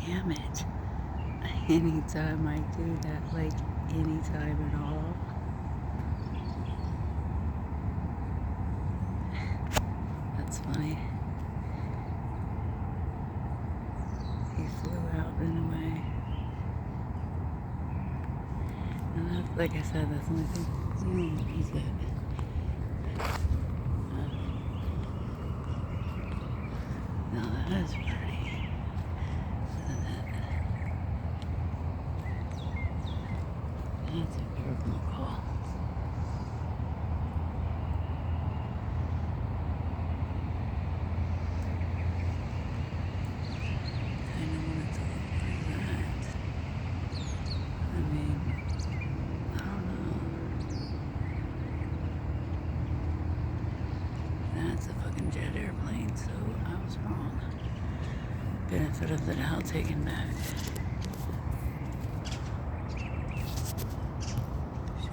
damn it. Anytime I do that, like anytime at all. That's funny. He flew out in a way. And that's, like I said, that's the only thing. Is it? No, that is pretty. Isn't it? That's a purple call. I don't want it to look like that. I mean, I don't know. That's a fucking jet airplane, so I was wrong. Benefit of the doubt taken back. Shit.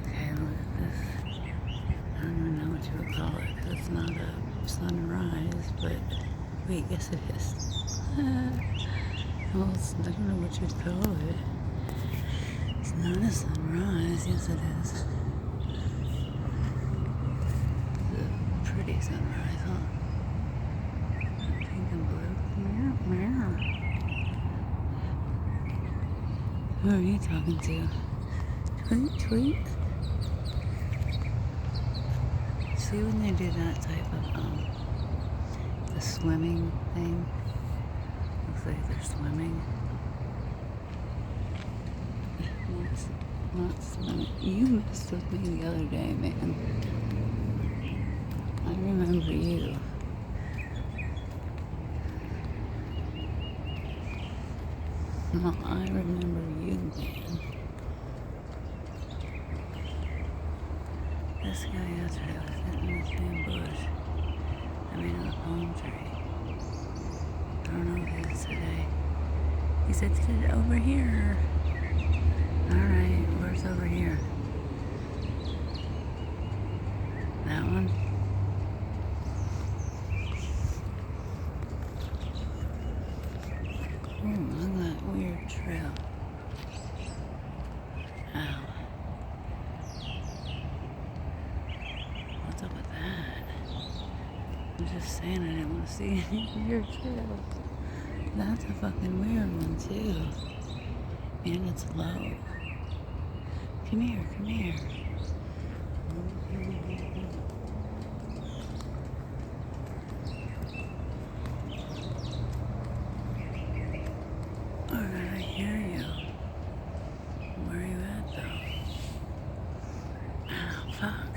Okay, look at this. I don't even know what you would call it, 'cause it's not a sunrise, but wait, yes it is. Well, I don't know what you'd call it. It's not a sunrise, yes it is. It's a pretty sunrise, huh? Pink and blue. Meow, meow. Who are you talking to? Tweet, tweet. See when they do that type of the swimming thing? Looks like they're swimming. Not swimming. You messed with me the other day, man. I remember you. No, I remember you, man. This guy yesterday was sitting in this damn bush. I mean, in the palm tree. I don't know what he is today. He said, "Sit over here." Alright, where's over here? That one? Ooh, look at that weird trail. Ow. What's up with that? I'm just saying I didn't want to see any weird trails. That's a fucking weird one too. And it's low. Come here, come here. Alright, I hear you. Where are you at though? Ah, fuck.